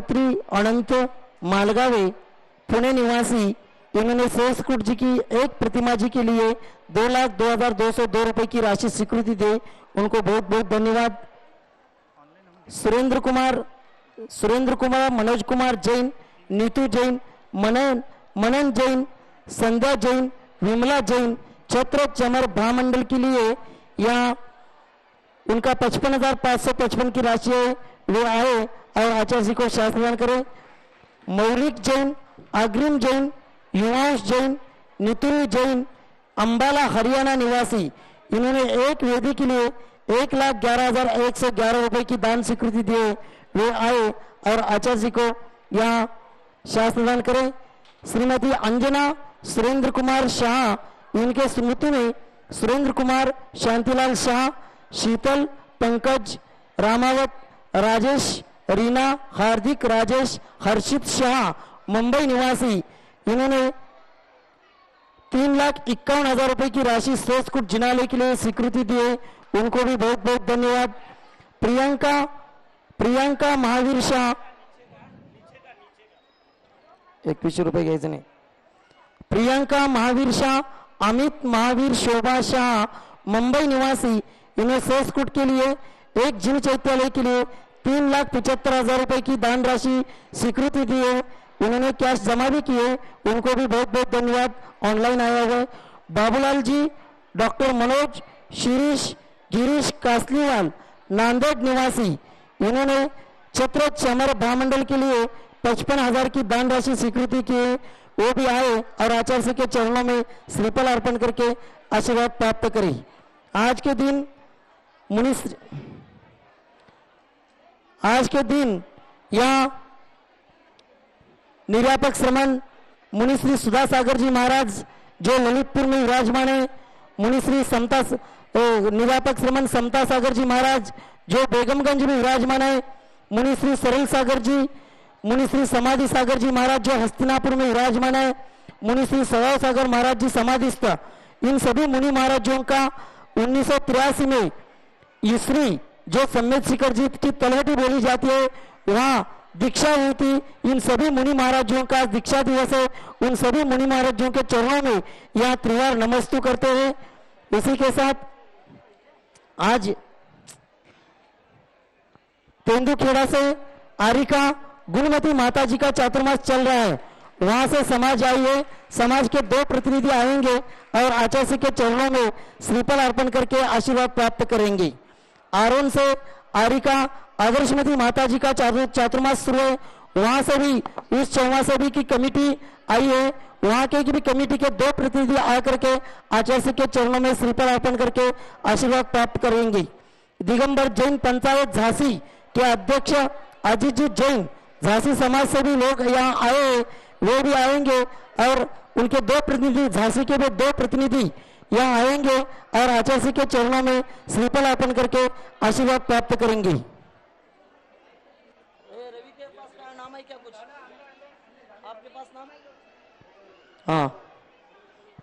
गायत्री अनंत मालगावे पुणे निवासी, इन्होंने सेस्कुट जी की एक प्रतिमा जी के लिए 2,02,202 रुपए की राशि स्वीकृति दी, उनको बहुत बहुत धन्यवाद। सुरेंद्र कुमार, मनोज कुमार जैन, नीतू जैन, मनन जैन, संध्या जैन, विमला जैन, छत्र चमर महामंडल के लिए यहाँ उनका 55,555 की राशि है, वे आए और आचार्य जी को शास्त्र प्रदान करें। मौलिक जैन, अग्रिम जैन, युवांश जैन, नितुल जैन, अंबाला हरियाणा निवासी, इन्होंने एक वेदी के लिए 1,11,111 रुपए की दान स्वीकृति दी, वे आए और आचार्य जी को यहाँ शास्त्र प्रदान करें। श्रीमती अंजना सुरेंद्र कुमार शाह, इनके स्मृति में सुरेंद्र कुमार, शांतिलाल शाह, शीतल, पंकज, रामावत, राजेश, रीना, हार्दिक, राजेश, हर्षित शाह, मुंबई निवासी, इन्होंने 3,51,000 रुपए की राशि सेस्कुट जिनालय के लिए स्वीकृति दी है, उनको भी बहुत बहुत धन्यवाद। प्रियंका महावीर शाह 21 रुपए घ्यायचे नाही। प्रियंका महावीर शाह, अमित महावीर शोभा शाह, मुंबई निवासी, इन्हें सेस्कुट के लिए एक जिन चैत्यालय के लिए 3,75,000 रुपए की दान राशि स्वीकृति दी है, उन्होंने कैश जमा भी किए, उनको भी बहुत बहुत धन्यवाद। ऑनलाइन आया हुआ है। बाबूलाल जी, डॉक्टर मनोज, शिरीष, गिरीश कासलीवाल, नांदेड़ निवासी, इन्होंने छत्र चमर महामंडल के लिए 55,000 की दान राशि स्वीकृति की है, वो भी आए और आचार्य के चरणों में श्रीफल अर्पण करके आशीर्वाद प्राप्त करें। आज के दिन यहाँ निर्यापक श्रमण मुनिश्री सुधा सागर जी महाराज जो ललितपुर में विराजमान है, मुनिश्री निर्यापक श्रमण समता सागर जी महाराज जो बेगमगंज में विराजमान है, मुनिश्री सरल सागर जी, मुनिश्री समाधि सागर जी महाराज जो हस्तिनापुर में विराजमान है, मुनिश्री सवाव सागर महाराज जी समाधिस्थ, इन सभी मुनि महाराजों का 1983 में ईश्वरी जो सम्मेद शिखर जी की तलहटी बोली जाती है वहाँ दीक्षा हुई थी। इन सभी मुनि महाराजों का दीक्षा दिवस है, उन सभी मुनि महाराजों के चरणों में यहाँ त्रिवार नमस्तु करते हैं। इसी के साथ आज तेंदुखेड़ा से आरिका गुणमती माता जी का चातुर्मास चल रहा है, वहां से समाज आई है, समाज के 2 प्रतिनिधि आएंगे और आचार्य के चरणों में श्रीफल अर्पण करके आशीर्वाद प्राप्त करेंगे। आरोन से आरिका आदर्शमती माता जी का चातुर्मास शुरू है, वहां से भी उस चौमासभी की कमेटी आई है, वहां के भी कमेटी के 2 प्रतिनिधि आकर के आचार्य के चरणों में श्रीफल अर्पण करके आशीर्वाद प्राप्त करेंगे। दिगंबर जैन पंचायत झांसी के अध्यक्ष अजीत जी जैन, झांसी समाज से भी लोग यहाँ आए, वे भी आएंगे और उनके 2 प्रतिनिधि, झांसी के भी 2 प्रतिनिधि यहाँ आएंगे और आचार्य के चरणों में श्रीफल अर्पण करके आशीर्वाद प्राप्त करेंगे। रवि के पास नाम है क्या कुछ? आपके पास नाम? हाँ,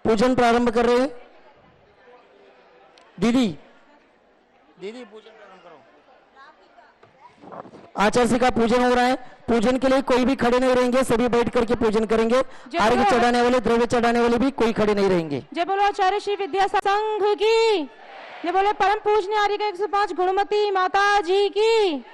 पूजन प्रारंभ कर रहे हैं। दीदी पूजन प्रारंभ करो। आचार्य का पूजन हो रहा है, पूजन के लिए कोई भी खड़े नहीं रहेंगे, सभी बैठ करके पूजन करेंगे। अर्घ्य चढ़ाने वाले, द्रव्य चढ़ाने वाले भी कोई खड़े नहीं रहेंगे। जय बोलो आचार्य श्री विद्या संघ की, जय बोलो परम पूजनीय आर्य 105 गुणमती माता जी की।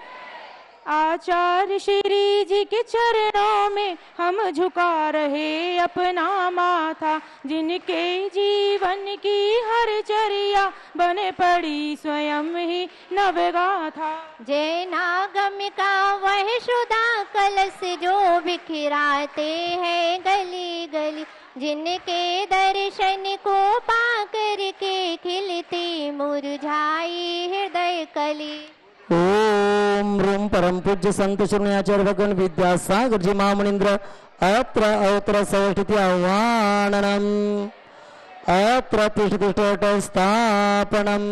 आचार्य श्री जी के चरणों में हम झुका रहे अपना माथा, जिनके जीवन की हर चर्या बने पड़ी स्वयं ही नवगाथा। जय नागम का वह शुदा कलश जो बिखराते हैं गली गली, जिनके दर्शन को पाकर के खिलती मुरझाई हृदय कली। ओम रूम परम पूज्य संत शून्याचार्य भगवान विद्यासागर जी महामुनीन्द्र अत्र अवत्र सवष्टिति आह्वाननम अत्र तिष्ठतिष्ठ स्थापनम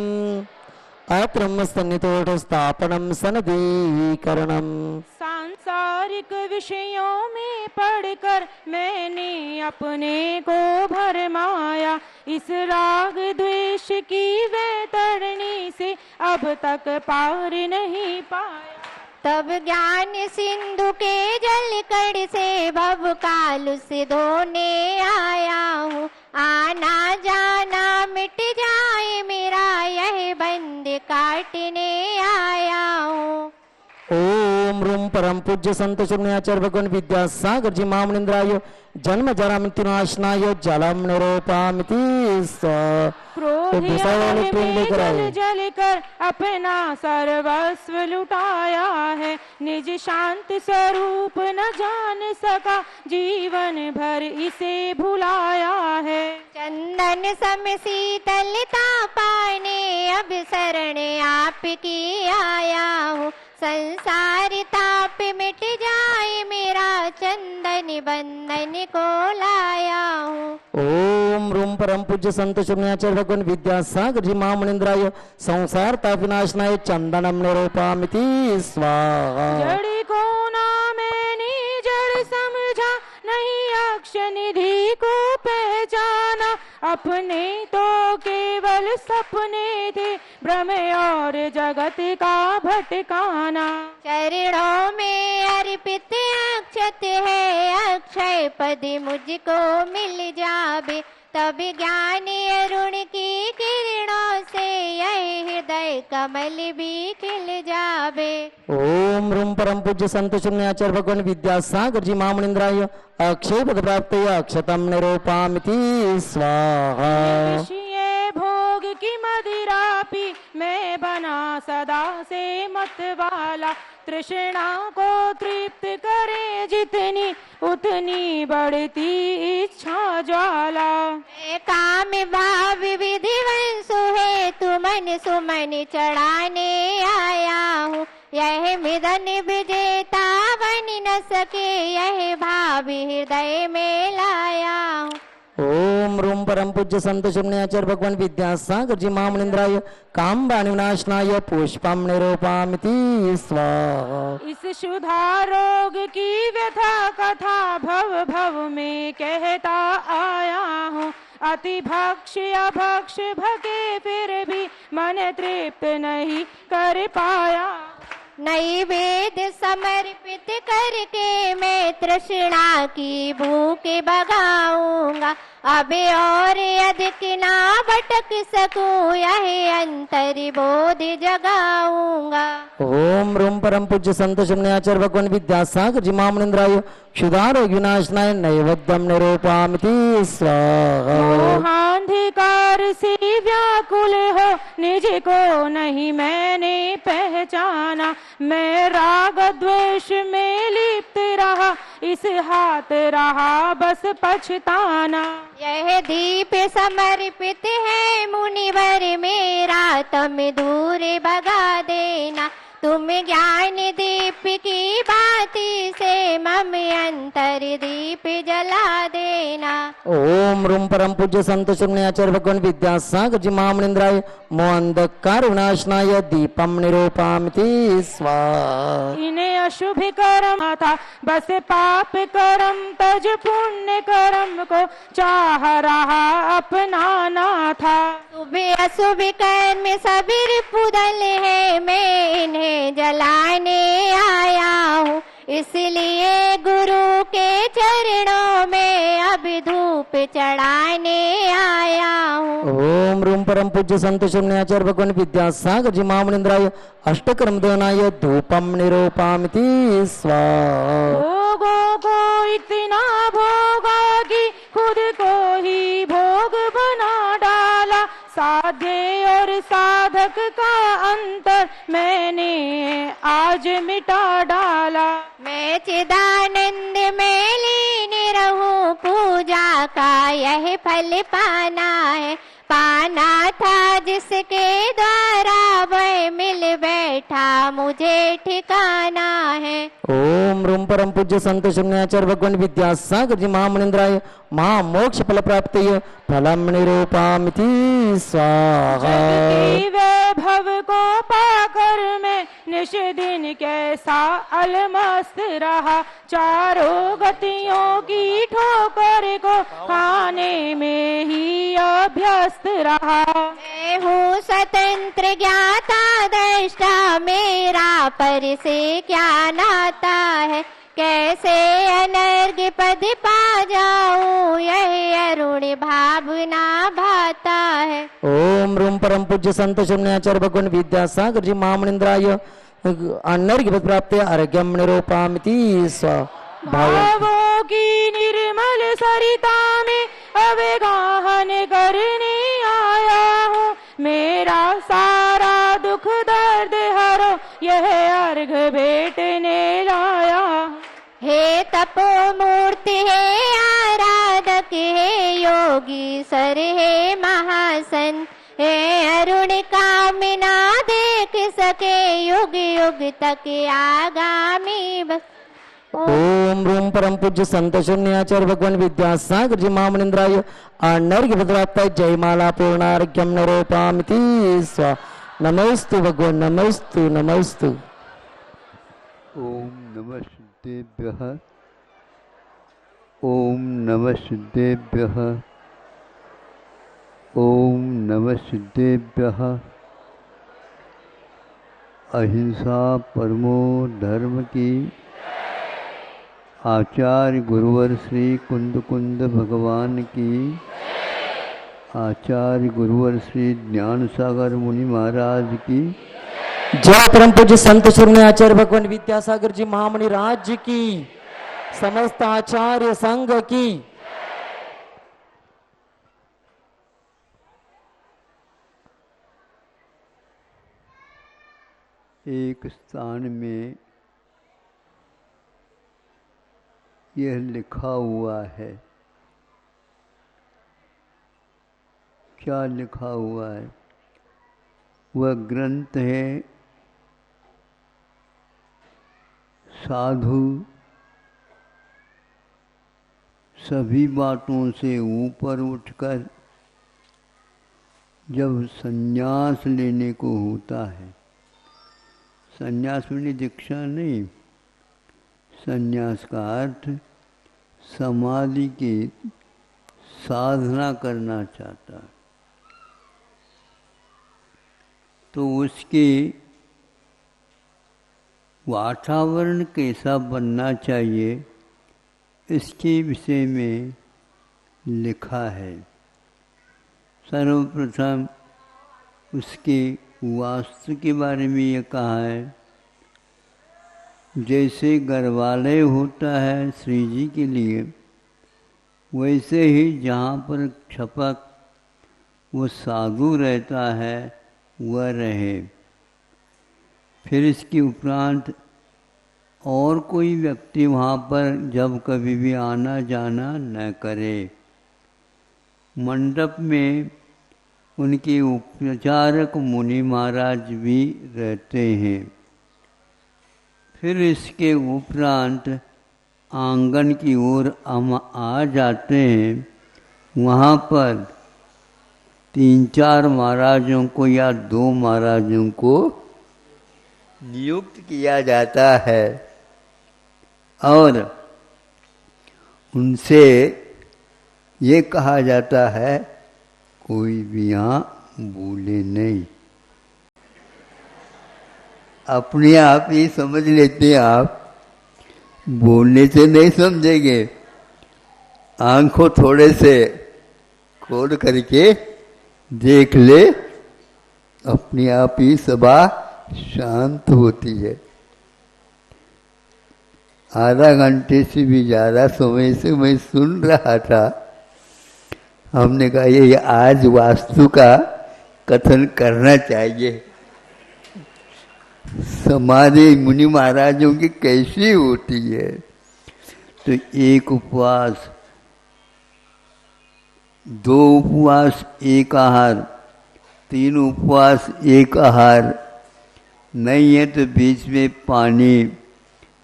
अत्र सन्नितोष स्थापनम सनदीकरणम। सांसारिक विषयों में पढ़कर मैंने अपने को भरमाया, इस राग द्वेष की वैतरणी से अब तक पार नहीं पाया। तब ज्ञान सिंधु के जल कड़ से भव काल से धोने आया हूँ। आना जाना मिट जाए मेरा यह बंद काटने आया हूँ। ओम रूम परम पूज्य संत शून्याचार्य भगवान विद्यासागर जी महामुनिंद्राय जन्म जरा मृत्यु नाशनाय जलम निरूपामिति जल जल कर अपना सर्वस्व लुटाया है। निज शांत स्वरूप न जान सका जीवन भर इसे भुलाया है। चंदन सम शीतलता पाने अब शरण आपकी आया हूँ। संसार ताप मिट जाए मेरा चंदन बंधन को लाया हूँ। ओम रूम परम पूज्य संत शून्याचार्य भगवान विद्यासागर जी महामुनिंद्राय संसार ताप विनाशनाय चंदनम निरूपामिति स्वाहा। जड़ को ना मैंने जड़ समझा नहीं अक्ष निधि को पहचाना। अपने तो केवल सपने थे भ्रम और जगत का भटकाना। चरणों में अर्पित अक्षत है अक्षय पद मुझको मिल जावे। तब ज्ञान अरुण की किरणों से यह हृदय कमल भी खिल जावे। ओम रूम परम पूज्य संत शून्याचार्य भगवान विद्यासागर जी महामुनिंद्राय अक्षय पद प्राप्त अक्षतम निरूपामिति स्वाहा। भोग की मदिरा पी मैं बना सदा से मत वाला। तृष्णा को तृप्त करे जितनी उतनी बढ़ती इच्छा ज्वाला। काम भाव विधि वंशु है तू मन सुमन चढ़ाने आया हूँ। यह मिदन विजेता बन न सके यह भाव हृदय में लाया हूँ। ओम रूम परम पूज्य संत शून्याचार्य भगवान विद्यासागर जी महामुनिंद्राय काम बाण विनाशनाय पुष्पम निरूपामिति स्वाहा। इस शुद्धा रोग की व्यथा कथा भव भव में कहता आया हूँ। अति भक्ष अभक्ष भगे फिर भी मन तृप्त नहीं कर पाया। नैवेद समर्पित करके मैं तृष्णा की भूख भगाऊंगा। अब और अधिक ना भटक सकूं यह अंतर बोध जगाऊंगा। ओम रूम परम पूज्य संत शून्याचार्य भगवान विद्यासागर जी महामुनिंद्राय क्षुधारोग विनाशनाय नैवेद्यम निरूपामिति स्वाहा। मोहांधिकार से व्याकुल हो निज को नहीं मैंने पहचाना। मैं राग द्वेष में लिप्त रहा इस हाथ रहा बस पछताना। यह दीप समर्पित है मुनिवर मेरा तुम दूर भगा देना। तुम ज्ञान दीप की बाती से मम अंतर दीप जला देना। ओम रूम परम पूज्य संत शून्याचार्य भगवान विद्यासागर जी महामुनिंद्राय मोहंधकार विनाशनाय दीपम निरूपामिति स्वाहा। इन्हें अशुभ कर्म था बस पाप कर्म तज पुण्य कर्म को चाह रहा अपनाना था। शुभ अशुभ कर्म सभी पुदल है मैं इन्हें जलाने आया हूँ। इसलिए गुरु के चरणों में अब धूप चढ़ाने आया हूँ। ओम रूम परम पूज्य संत शून्याचार्य भगवान विद्यासागर जी महामुनिंद्राय अष्टकर्म दनाय धूपम निरूपामिति स्वाहा। भोगों को इतना भोगा कि खुद को ही भोग बना डाला। साध्य और साधक का अंतर मैंने आज मिटा डाला। मैं चिदानंद में लीन रहूं पूजा का यह फल पाना है। पाना था जिसके द्वारा वह मिल बैठा मुझे ठिकाना है। ओम रूम परम पूज्य संत शून्याचार्य भगवान विद्यासागर जी महामुनिंद्राय महा मोक्ष फल प्राप्त फलम निरूपामिति स्वाहा। वैभव को पाकर मैं निश दिन कैसा अलमस्त रहा। चारों गतियों की ठोकर को खाने में ही अभ्यस्त रहा। मैं हूँ स्वतंत्र ज्ञाता दृष्टा मेरा पर से क्या नाता है, कैसे अनर्घ्य पद पा जाऊं, यह अरुण भावना भाता है। ओम रूम परम पूज्य संत शून्याचार्य भगवान विद्यासागर जी महामनिंद्राय अनर्घ्य पद प्राप्त आरोग्यम निरूपामिति भावों की निर्मल सरिता में अवगाहन करने आया हूँ, मेरा सारा दुख दर्द हरो यह अर्घ भेटने लाया। हे तपो मूर्ति है आराधक, हे योगी सर है महासन, हे अरुण कामना देख सके युग युग तक आगामी बस। ओम रूम परम पूज्य संत शून्याचार्य भगवान विद्यासागर जी महामनिंद्राय अनर्घ्य पद प्राप्त जयमाला पूर्णार्घ्यम निरूपामिति स्वा। नमस्तु भगवान नमस्तु नमस्तु। ओम नमः सिद्धेभ्यः, ओम नमः सिद्धेभ्यः, ओम नमः सिद्धेभ्यः। अहिंसा परमो धर्म की आचार्य गुरुवर श्री कुंद कुंद भगवान की, आचार्य गुरुवर श्री ज्ञान सागर मुनि महाराज की, जय परम पूज्य संत शून्याचार्य भगवान विद्यासागर जी महामणि राज्य की, समस्त आचार्य संघ की। एक स्थान में यह लिखा हुआ है, क्या लिखा हुआ है? वह ग्रंथ है साधु सभी बातों से ऊपर उठकर जब संन्यास लेने को होता है, संन्यास में दीक्षा नहीं, संन्यास का अर्थ समाधि की साधना करना चाहता है, तो उसके वातावरण कैसा बनना चाहिए इसके विषय में लिखा है। सर्वप्रथम उसके वास्तु के बारे में ये कहा है, जैसे गर्भालय होता है श्री जी के लिए, वैसे ही जहाँ पर छपक वो साधु रहता है वह रहे। फिर इसके उपरांत और कोई व्यक्ति वहाँ पर जब कभी भी आना जाना न करे। मंडप में उनके उपचारक मुनि महाराज भी रहते हैं। फिर इसके उपरांत आंगन की ओर हम आ जाते हैं, वहाँ पर 3-4 महाराजों को या 2 महाराजों को नियुक्त किया जाता है और उनसे ये कहा जाता है कोई भी यहाँ बोले नहीं। अपने आप ही समझ लेते हैं, आप बोलने से नहीं समझेंगे, आंखों थोड़े से खोल करके देख ले, अपने आप ही सभा शांत होती है। आधा घंटे से भी ज़्यादा समय से मैं सुन रहा था। हमने कहा ये आज वास्तु का कथन करना चाहिए। समाधि मुनि महाराजों की कैसी होती है, तो 1 उपवास, 2 उपवास 1 आहार, 3 उपवास 1 आहार, नहीं है तो बीच में पानी,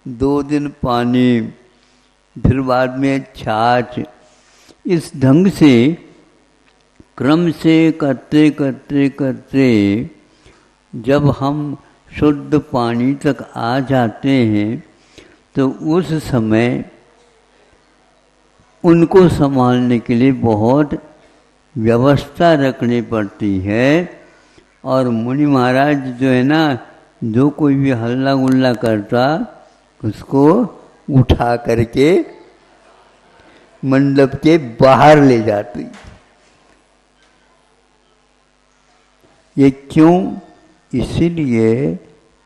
2 दिन पानी, फिर बाद में छाछ। इस ढंग से क्रम से करते करते करते जब हम शुद्ध पानी तक आ जाते हैं तो उस समय उनको संभालने के लिए बहुत व्यवस्था रखनी पड़ती है। और मुनि महाराज जो है ना, जो कोई भी हल्ला गुल्ला करता उसको उठा करके मंडप के बाहर ले जाती। ये क्यों? इसीलिए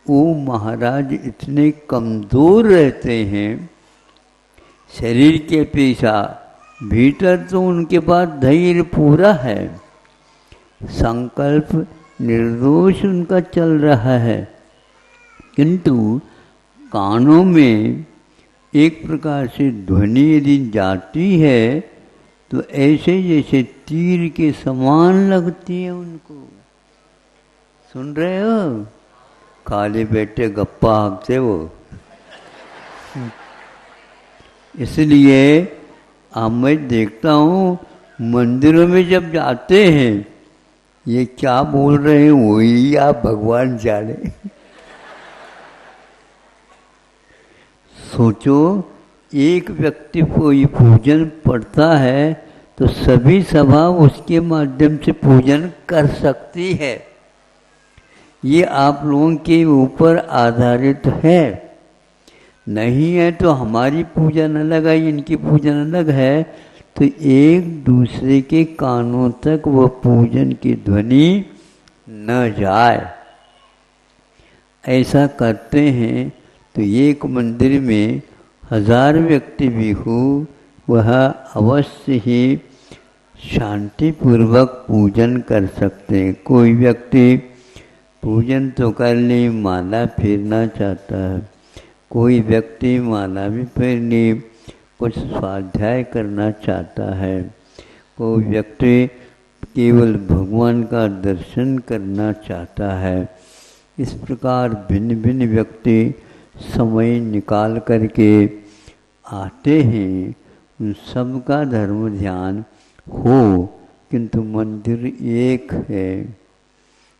वो महाराज इतने कमज़ोर रहते हैं शरीर के अपेक्षा, भीतर तो उनके पास धैर्य पूरा है, संकल्प निर्दोष उनका चल रहा है, किंतु कानों में एक प्रकार से ध्वनि यदि जाती है तो ऐसे जैसे तीर के समान लगती है उनको। सुन रहे हो? काले बेटे गप्पा हाँकते वो। इसलिए अब मैं देखता हूँ मंदिरों में जब जाते हैं ये क्या बोल रहे हैं वही आप भगवान जाने। सोचो एक व्यक्ति कोई पूजन पढ़ता है तो सभी सभा उसके माध्यम से पूजन कर सकती है। ये आप लोगों के ऊपर आधारित है, नहीं है तो हमारी पूजन अलग है, इनकी पूजन अलग है, तो एक दूसरे के कानों तक वह पूजन की ध्वनि न जाए। ऐसा करते हैं तो एक मंदिर में 1000 व्यक्ति भी हो वह अवश्य ही शांतिपूर्वक पूजन कर सकते हैं। कोई व्यक्ति पूजन तो कर ले, माला फेरना चाहता है, कोई व्यक्ति माला भी फेरनी, कुछ स्वाध्याय करना चाहता है, कोई व्यक्ति केवल भगवान का दर्शन करना चाहता है। इस प्रकार भिन्न भिन्न व्यक्ति समय निकाल करके आते हैं। उन सब का धर्म ध्यान हो, किंतु मंदिर एक है।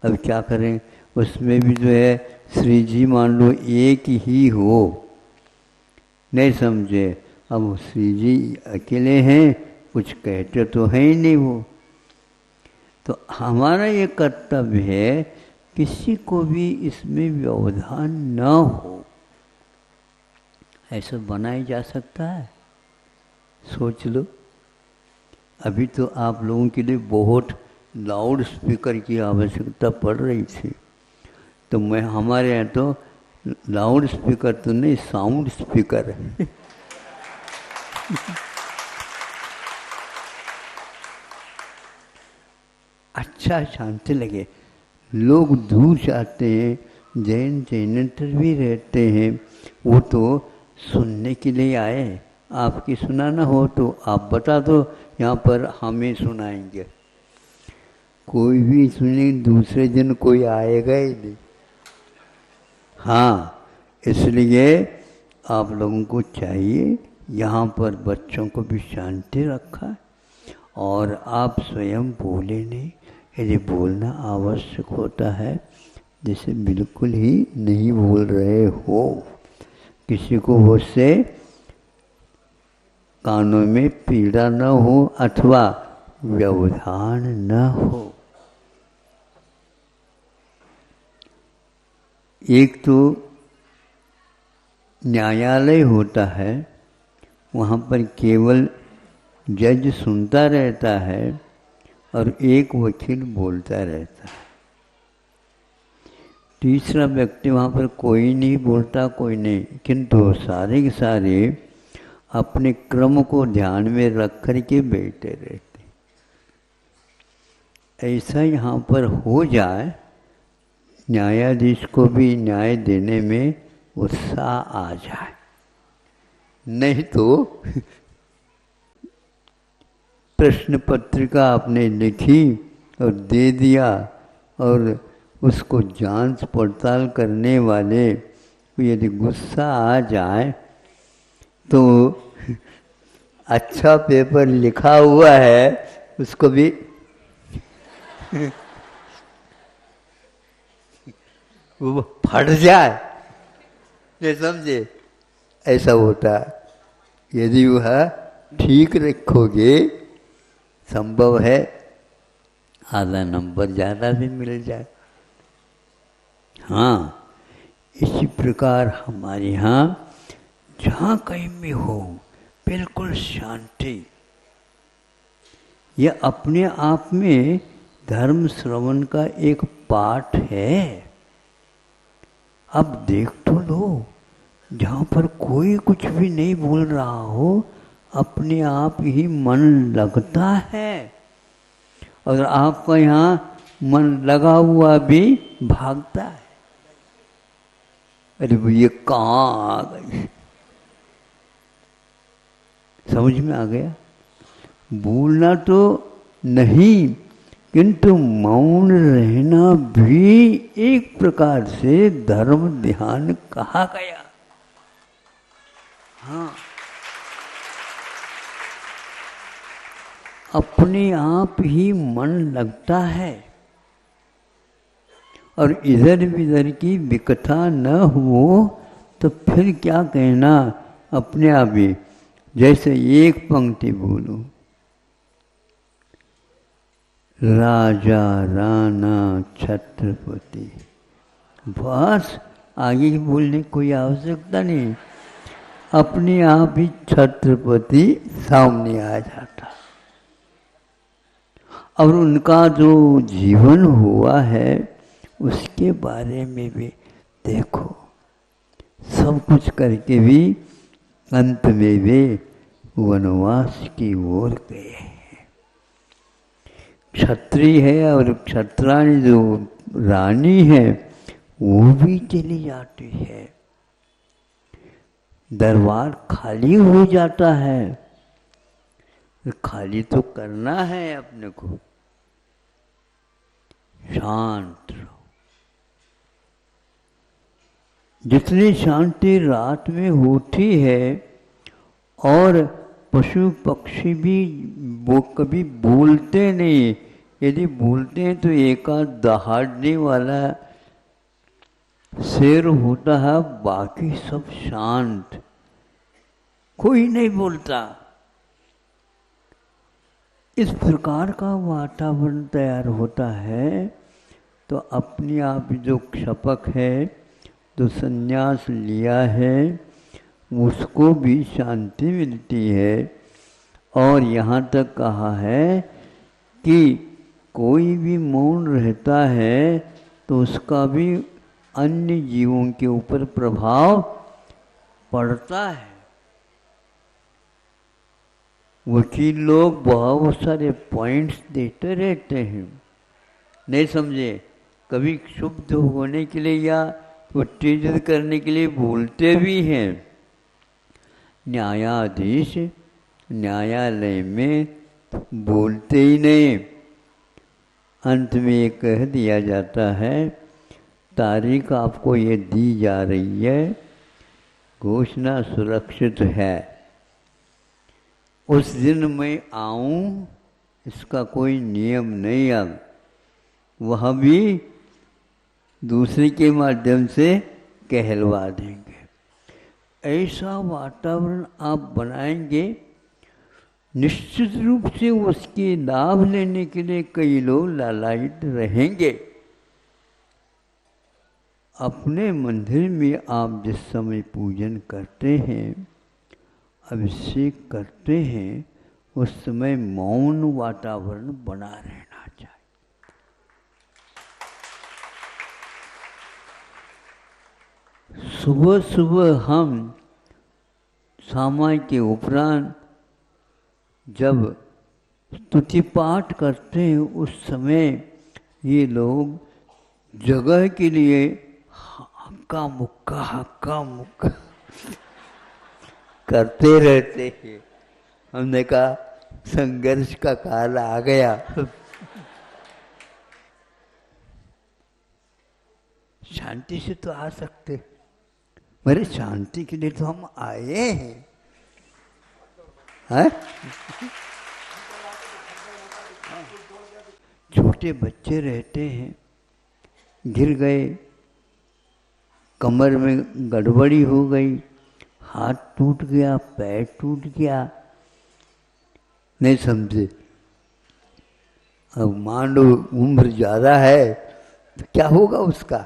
अब क्या करें, उसमें भी जो है श्री जी मान लो एक ही हो, नहीं समझे। अब श्री जी अकेले हैं, कुछ कहते तो है ही नहीं वो। तो हमारा ये कर्तव्य है किसी को भी इसमें व्यवधान न हो, ऐसा बनाया जा सकता है। सोच लो, अभी तो आप लोगों के लिए बहुत लाउड स्पीकर की आवश्यकता पड़ रही थी, तो मैं हमारे यहाँ तो लाउड स्पीकर तो नहीं, साउंड स्पीकर है। अच्छा शांति लगे। लोग दूर जाते हैं, जैन जैनेतर भी रहते हैं, वो तो सुनने के लिए आए। आपकी सुनाना हो तो आप बता दो, यहाँ पर हमें सुनाएंगे। कोई भी सुने, दूसरे दिन कोई आएगा ही नहीं। हाँ, इसलिए आप लोगों को चाहिए यहाँ पर बच्चों को भी शांति रखा, और आप स्वयं बोले नहीं। यदि बोलना आवश्यक होता है, जैसे बिल्कुल ही नहीं बोल रहे हो, किसी को उससे कानों में पीड़ा न हो अथवा व्यवधान न हो। एक तो न्यायालय होता है, वहाँ पर केवल जज सुनता रहता है और एक वकील बोलता रहता है। तीसरा व्यक्ति वहाँ पर कोई नहीं बोलता, कोई नहीं, किंतु सारे के सारे अपने क्रम को ध्यान में रख कर के बैठे रहते। ऐसा यहाँ पर हो जाए, न्यायाधीश को भी न्याय देने में उत्साह आ जाए। नहीं तो प्रश्न पत्रिका आपने लिखी और दे दिया, और उसको जांच पड़ताल करने वाले को यदि गुस्सा आ जाए तो अच्छा पेपर लिखा हुआ है उसको भी वो फट जाए, नहीं समझे। ऐसा होता है। यदि वह ठीक रखोगे, संभव है आधा नंबर ज़्यादा भी मिल जाए। हाँ, प्रकार हमारे यहाँ जहाँ कहीं भी हो बिल्कुल शांति, यह अपने आप में धर्म श्रवण का एक पाठ है। अब देख तो लो, जहाँ पर कोई कुछ भी नहीं बोल रहा हो अपने आप ही मन लगता है, और आपका यहाँ मन लगा हुआ भी भागता है। अरे भैया कहाँ आ गए, समझ में आ गया। बोलना तो नहीं, किंतु मौन रहना भी एक प्रकार से धर्म ध्यान कहा गया। हाँ, अपने आप ही मन लगता है, और इधर विधर की विकथा न हो तो फिर क्या कहना, अपने आप ही जैसे एक पंक्ति बोलो, राजा राणा छत्रपति, बस आगे की बोलने की कोई आवश्यकता नहीं, अपने आप ही छत्रपति सामने आ जाता। और उनका जो जीवन हुआ है उसके बारे में भी देखो, सब कुछ करके भी अंत में वे वनवास की ओर गए हैं। क्षत्रिय है और क्षत्राणी जो रानी है वो भी चली जाती है, दरबार खाली हो जाता है। खाली तो करना है अपने को, शांत रहो। जितनी शांति रात में होती है, और पशु पक्षी भी वो कभी बोलते नहीं, यदि बोलते हैं तो एक आध दहाड़ने वाला शेर होता है, बाकी सब शांत, कोई नहीं बोलता। इस प्रकार का वातावरण तैयार होता है तो अपने आप जो क्षपक है, जो संन्यास लिया है, उसको भी शांति मिलती है। और यहाँ तक कहा है कि कोई भी मौन रहता है तो उसका भी अन्य जीवों के ऊपर प्रभाव पड़ता है। वकील लोग बहुत सारे पॉइंट्स देते रहते हैं, नहीं समझे, कभी शुद्ध होने के लिए या उत्तेजित करने के लिए बोलते भी हैं। न्यायाधीश न्यायालय में बोलते ही नहीं, अंत में ये कह दिया जाता है तारीख आपको ये दी जा रही है, घोषणा सुरक्षित है, उस दिन मैं आऊं इसका कोई नियम नहीं। अब वह भी दूसरे के माध्यम से कहलवा देंगे। ऐसा वातावरण आप बनाएंगे, निश्चित रूप से उसके लाभ लेने के लिए कई लोग लालायित रहेंगे। अपने मंदिर में आप जिस समय पूजन करते हैं, अभिषेक करते हैं, उस समय मौन वातावरण बना रहना चाहिए। सुबह सुबह हम सामाय के उपरांत जब स्तुति पाठ करते हैं, उस समय ये लोग जगह के लिए हक्का मुक्का करते रहते हैं। हमने कहा संघर्ष का काल आ गया। शांति से तो आ सकते, मेरे शांति के लिए तो हम आए हैं। छोटे बच्चे रहते हैं, गिर गए, कमर में गड़बड़ी हो गई, हाथ टूट गया, पैर टूट गया, नहीं समझे। अब मान लो उम्र ज़्यादा है तो क्या होगा उसका,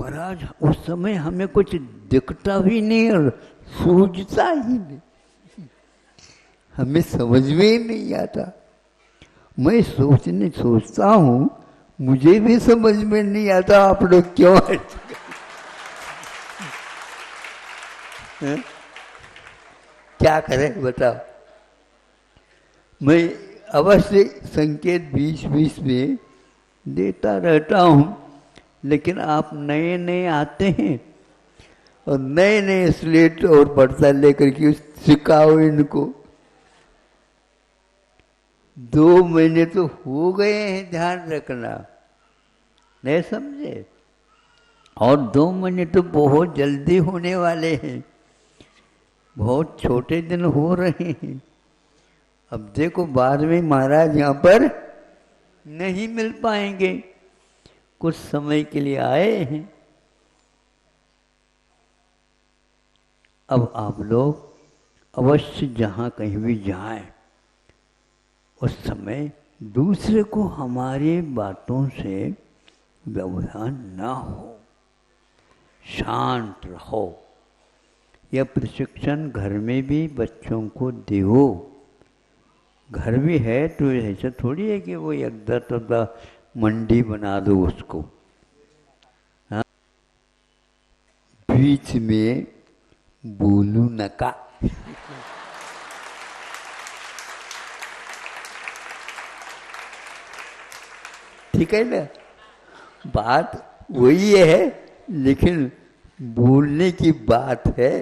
महाराज उस समय हमें कुछ दिखता भी नहीं और सूझता ही नहीं, हमें समझ में ही नहीं आता। मैं सोचता हूँ मुझे भी समझ में नहीं आता आप लोग क्यों क्या करें बताओ। मैं अवश्य संकेत बीच बीच में देता रहता हूँ, लेकिन आप नए नए आते हैं और नए नए स्लेट और पर्चा लेकर के सिखाओ इनको। 2 महीने तो हो गए हैं, ध्यान रखना, नहीं समझे? और 2 महीने तो बहुत जल्दी होने वाले हैं, बहुत छोटे दिन हो रहे हैं। अब देखो बाद में महाराज यहाँ पर नहीं मिल पाएंगे, कुछ समय के लिए आए हैं। अब आप लोग अवश्य जहाँ कहीं भी जाएं, उस समय दूसरे को हमारी बातों से व्यवधान ना हो, शांत रहो। यह प्रशिक्षण घर में भी बच्चों को दो। घर भी है तो ऐसा थोड़ी है कि वो एकदम मंडी बना दो उसको। हाँ? बीच में बोलू नका। ठीक है ना, बात वही है, लेकिन बोलने की बात है,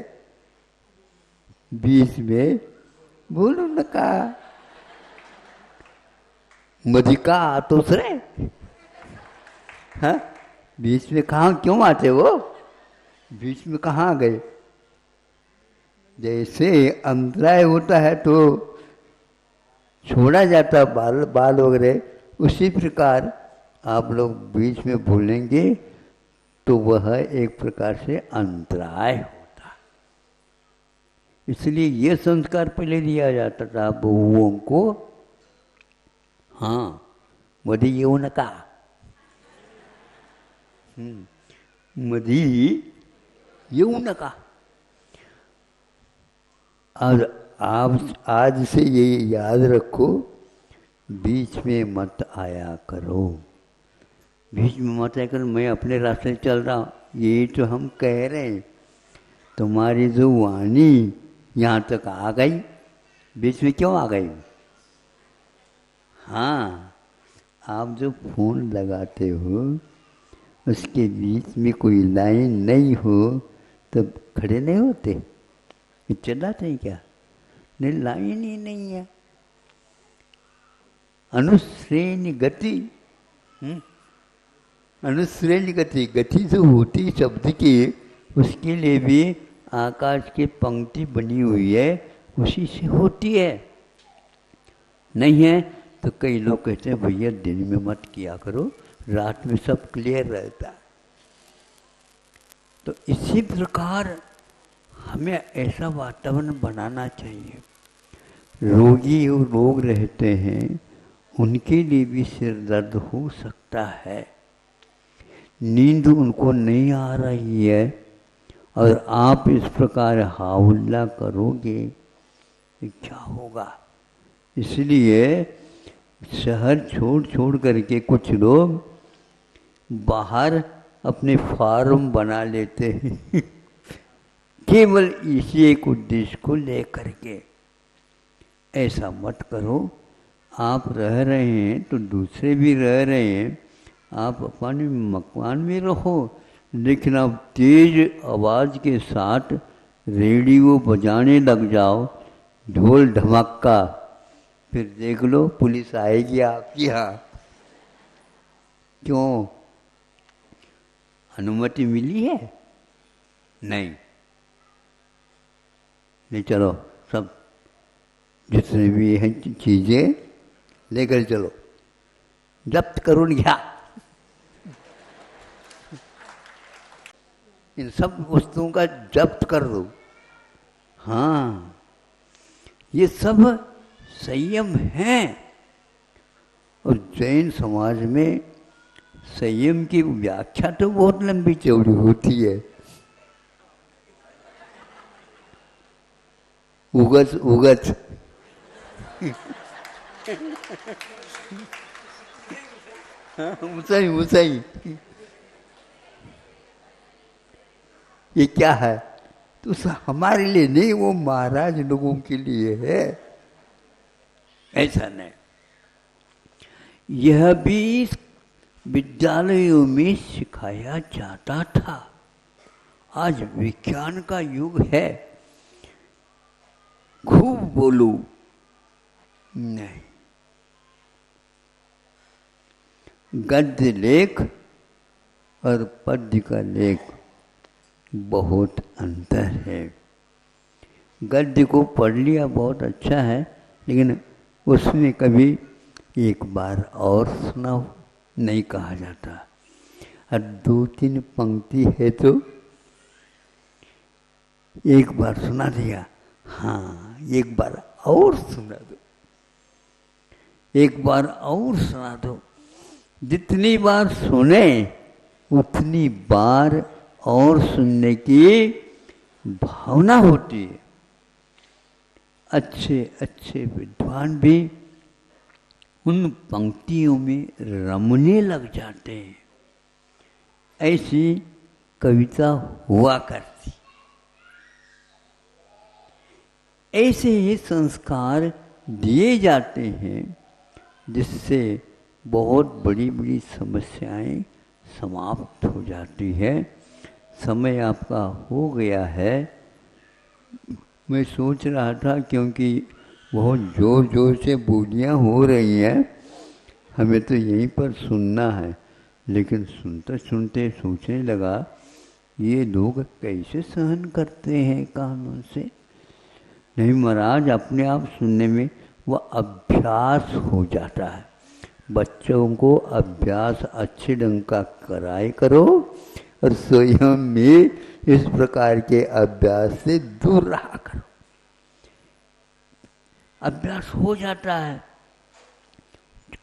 बीच में बोलू नका। मधिका आतो सरे, हाँ? बीच में कहाँ क्यों आते वो? बीच में कहाँ गए? जैसे अंतराय होता है तो छोड़ा जाता बाल बाल वगैरह, उसी प्रकार आप लोग बीच में बोलेंगे तो वह एक प्रकार से अंतराय होता। इसलिए ये संस्कार पहले दिया जाता था बहुओं को। हाँ, मधी येऊ नका, मधी येऊ नका। और आप आज से ये याद रखो, बीच में मत आया करो, बीच में मत आया करो। मैं अपने रास्ते चल रहा हूँ, ये तो हम कह रहे हैं, तुम्हारी जो वाणी यहाँ तक आ गई, बीच में क्यों आ गई? हाँ, आप जो फोन लगाते हो उसके बीच में कोई लाइन नहीं हो तो खड़े नहीं होते, चिल्लाते हैं क्या? नहीं, लाइन ही नहीं है। अनुश्रेणी गति, अनुश्रेणी गति, गति जो होती शब्द की, उसके लिए भी आकाश की पंक्ति बनी हुई है, उसी से होती है। नहीं है तो कई लोग कहते हैं भैया दिन में मत किया करो, रात में सब क्लियर रहता। तो इसी प्रकार हमें ऐसा वातावरण बनाना चाहिए। रोगी और रोग रहते हैं, उनके लिए भी सिर दर्द हो सकता है, नींद उनको नहीं आ रही है, और आप इस प्रकार हाउल्ला करोगे तो क्या होगा? इसलिए शहर छोड़ करके कुछ लोग बाहर अपने फार्म बना लेते हैं केवल इसी एक उद्देश्य को लेकर के। ऐसा मत करो। आप रह रहे हैं तो दूसरे भी रह रहे हैं, आप अपने मकान में रहो, लेकिन आप तेज आवाज़ के साथ रेडियो बजाने लग जाओ, ढोल ढमाका, फिर देख लो पुलिस आएगी आपके यहाँ। क्यों? अनुमति मिली है? नहीं। नहीं, चलो सब जितने भी हैं चीज़ें लेकर चलो, जब्त करून घ्या। इन सब वस्तुओं का जब्त कर दो। हाँ, ये सब संयम है। और जैन समाज में संयम की व्याख्या तो बहुत लंबी चौड़ी होती है। उगच उगच ऊंचाई ऊंचाई, ये क्या है? तो हमारे लिए नहीं, वो महाराज लोगों के लिए है, ऐसा नहीं। यह भी विद्यालयों में सिखाया जाता था। आज विज्ञान का युग है, खूब बोलो नहीं। गद्य लेख और पद्य का लेख बहुत अंतर है। गद्य को पढ़ लिया बहुत अच्छा है, लेकिन उसमें कभी एक बार और सुनाओ नहीं कहा जाता। और 2-3 पंक्ति है तो एक बार सुना दिया, हाँ एक बार और सुना दो, एक बार और सुना दो। जितनी बार सुने उतनी बार और सुनने की भावना होती है। अच्छे अच्छे विद्वान भी उन पंक्तियों में रमने लग जाते हैं। ऐसी कविता हुआ करती। ऐसे ही संस्कार दिए जाते हैं जिससे बहुत बड़ी बड़ी समस्याएं समाप्त हो जाती है। समय आपका हो गया है। मैं सोच रहा था, क्योंकि बहुत ज़ोर ज़ोर से बोलियाँ हो रही हैं, हमें तो यहीं पर सुनना है, लेकिन सुनते सुनते सोचने लगा ये लोग कैसे सहन करते हैं कानों से। नहीं महाराज, अपने आप सुनने में वह अभ्यास हो जाता है। बच्चों को अभ्यास अच्छे ढंग का कराए करो और स्वयं में इस प्रकार के अभ्यास से दूर रहा करो। अभ्यास हो जाता है,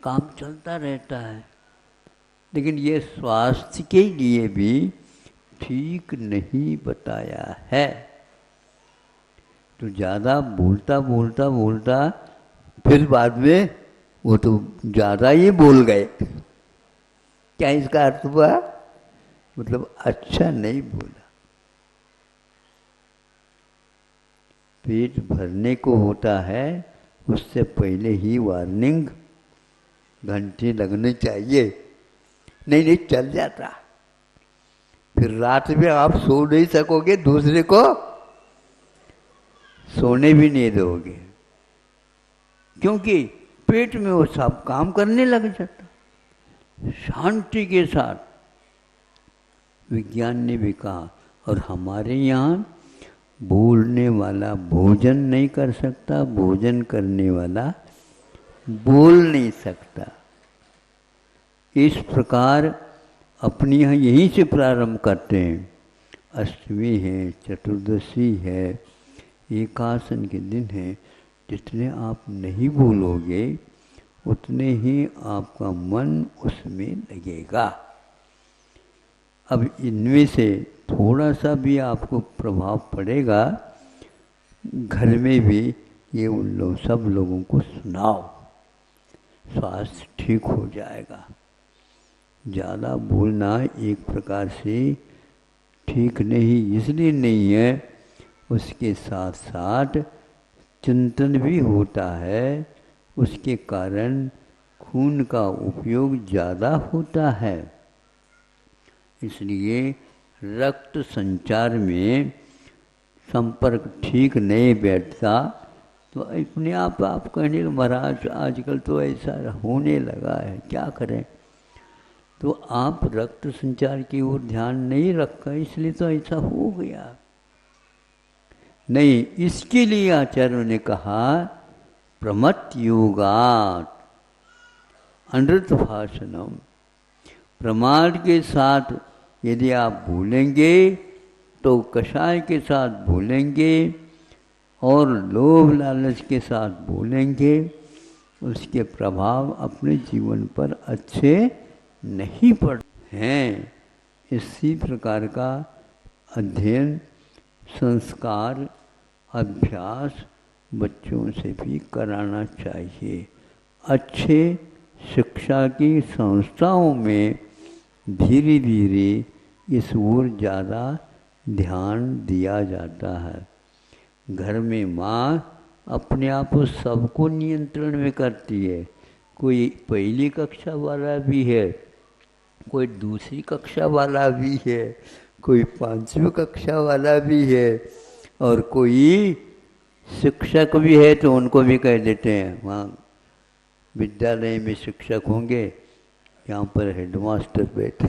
काम चलता रहता है, लेकिन ये स्वास्थ्य के लिए भी ठीक नहीं बताया है। तो ज़्यादा बोलता बोलता बोलता फिर बाद में वो तो ज़्यादा ही बोल गए। क्या इसका अर्थ हुआ? मतलब अच्छा नहीं बोला। पेट भरने को होता है, उससे पहले ही वार्निंग घंटे लगने चाहिए, नहीं नहीं चल जाता। फिर रात में आप सो नहीं सकोगे, दूसरे को सोने भी नहीं दोगे, क्योंकि पेट में वो सब काम करने लग जाता। शांति के साथ विज्ञान ने भी कहा, और हमारे यहाँ बोलने वाला भोजन नहीं कर सकता, भोजन करने वाला बोल नहीं सकता। इस प्रकार अपनी यहाँ यहीं से प्रारंभ करते हैं। अष्टमी है, चतुर्दशी है, एकादशी के दिन है। जितने आप नहीं बोलोगे उतने ही आपका मन उसमें लगेगा। अब इनमें से थोड़ा सा भी आपको प्रभाव पड़ेगा, घर में भी ये उन लोग सब लोगों को सुनाओ, स्वास्थ्य ठीक हो जाएगा। ज़्यादा बोलना एक प्रकार से ठीक नहीं इसलिए नहीं है, उसके साथ साथ चिंतन भी होता है, उसके कारण खून का उपयोग ज़्यादा होता है। इसलिए रक्त संचार में संपर्क ठीक नहीं बैठता तो अपने आप कहने के महाराज आजकल तो ऐसा होने लगा है, क्या करें। तो आप रक्त संचार की ओर ध्यान नहीं रखा, इसलिए तो ऐसा हो गया। नहीं, इसके लिए आचार्यों ने कहा प्रमत योगात अनृत भाषणम। प्रमाद के साथ यदि आप भूलेंगे तो कषाय के साथ भूलेंगे और लोभ लालच के साथ भूलेंगे, उसके प्रभाव अपने जीवन पर अच्छे नहीं पढ़ हैं। इसी प्रकार का अध्ययन, संस्कार, अभ्यास बच्चों से भी कराना चाहिए। अच्छे शिक्षा की संस्थाओं में धीरे धीरे इस ओर ज़्यादा ध्यान दिया जाता है। घर में माँ अपने आप को सबको नियंत्रण में करती है। कोई पहली कक्षा वाला भी है, कोई दूसरी कक्षा वाला भी है, कोई 5वीं कक्षा वाला भी है, और कोई शिक्षक भी है तो उनको भी कह देते हैं वहाँ विद्यालय में शिक्षक होंगे, यहाँ पर हेडमास्टर बैठे।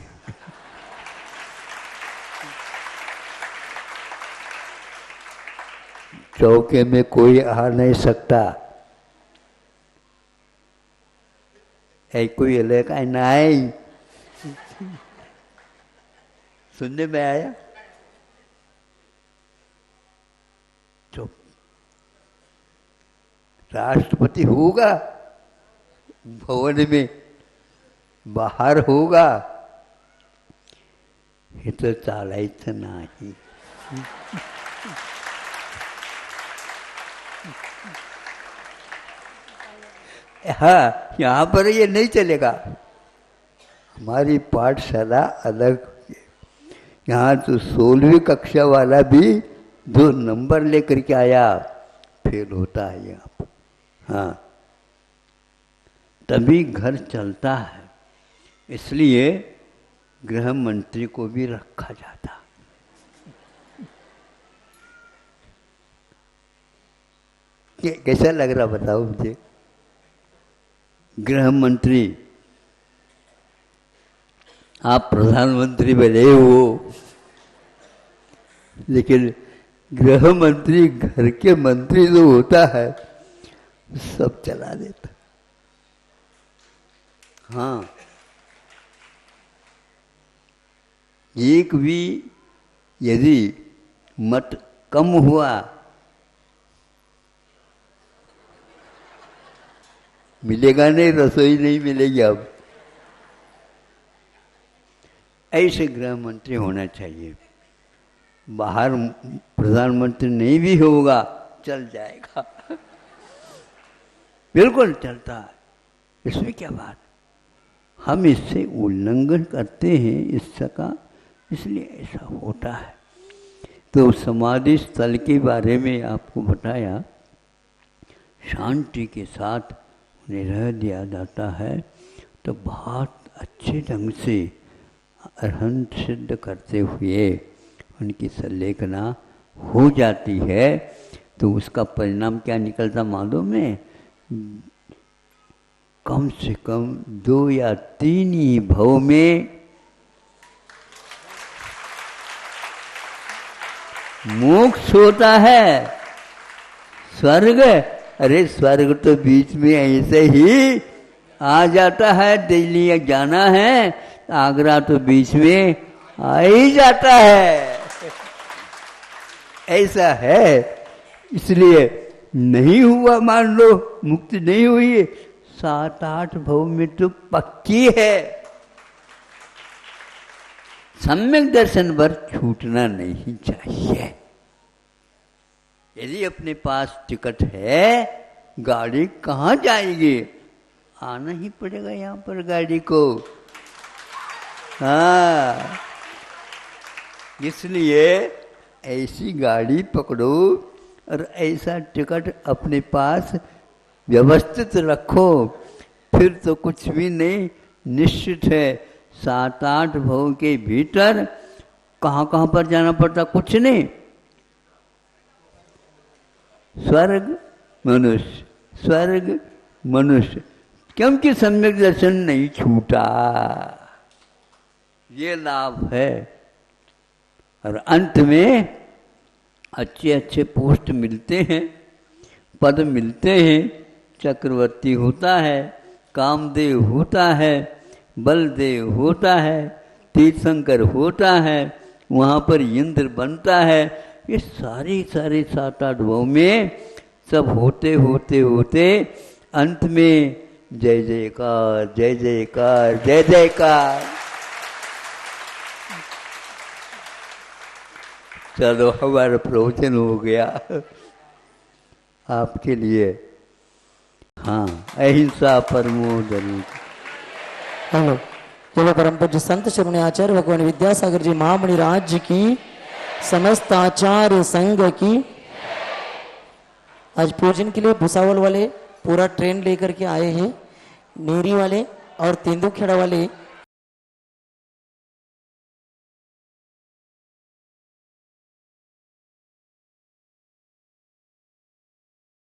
चौके में कोई आ नहीं सकता, कोई इलाका नहीं। सुनने में आया? चुप। राष्ट्रपति होगा भवन में, बाहर होगा, हे तो चालायचं नाही। हाँ, यहाँ पर ये नहीं चलेगा। हमारी पाठशाला अलग है। यहाँ तो 16वीं कक्षा वाला भी 2 नंबर लेकर के आया फेल होता है यहाँ पर। हाँ, तभी घर चलता है। इसलिए गृह मंत्री को भी रखा जाता। कैसा लग रहा बताओ मुझे? गृह मंत्री, आप प्रधानमंत्री भले हो, लेकिन गृह मंत्री घर के मंत्री जो होता है सब चला देता। हाँ, एक भी यदि मत कम हुआ, मिलेगा नहीं, रसोई नहीं मिलेगी। अब ऐसे गृह मंत्री होना चाहिए। बाहर प्रधानमंत्री नहीं भी होगा चल जाएगा, बिल्कुल चलता है, इसमें क्या बात। हम इससे उल्लंघन करते हैं इसका, इसलिए ऐसा होता है। तो समाधि स्थल के बारे में आपको बताया, शांति के साथ उन्हें रह दिया जाता है तो बहुत अच्छे ढंग से अरहंत सिद्ध करते हुए उनकी संलेखना हो जाती है। तो उसका परिणाम क्या निकलता मालूम है? कम से कम 2 या 3 ही भव में मोक्ष होता है। स्वर्ग, अरे स्वर्ग तो बीच में ऐसे ही आ जाता है। दिल्ली जाना है, आगरा तो बीच में आ ही जाता है, ऐसा है। इसलिए नहीं हुआ, मान लो मुक्ति नहीं हुई, 7-8 भव में तो पक्की है। सम्यक दर्शन पर छूटना नहीं चाहिए। यदि अपने पास टिकट है, गाड़ी कहाँ जाएगी? आना ही पड़ेगा यहाँ पर गाड़ी को। हाँ, इसलिए ऐसी गाड़ी पकड़ो और ऐसा टिकट अपने पास व्यवस्थित रखो, फिर तो कुछ भी नहीं, निश्चित है। 7-8 भव के भीतर कहाँ कहाँ पर जाना पड़ता? कुछ नहीं, स्वर्ग मनुष्य, स्वर्ग मनुष्य, क्योंकि सम्यक दर्शन नहीं छूटा, ये लाभ है। और अंत में अच्छे अच्छे पोस्ट मिलते हैं, पद मिलते हैं, चक्रवर्ती होता है, कामदेव होता है, बलदेव होता है, तीर्थंकर होता है, वहाँ पर इंद्र बनता है। ये सारे 7-8 भव में सब होते होते होते अंत में जय जयकार, जय जयकार, जय जयकार। चलो हमारा प्रवचन हो गया आपके लिए। हाँ, अहिंसा परमो धर्म। हेलो, चलो परम पूज्य संत श्रवण आचार्य भगवान विद्यासागर जी महामणि राज जी की, समस्त आचार्य संघ की। आज पूजन के लिए भुसावल वाले पूरा ट्रेन लेकर के आए हैं, नेरी वाले और तेंदुखेड़ा वाले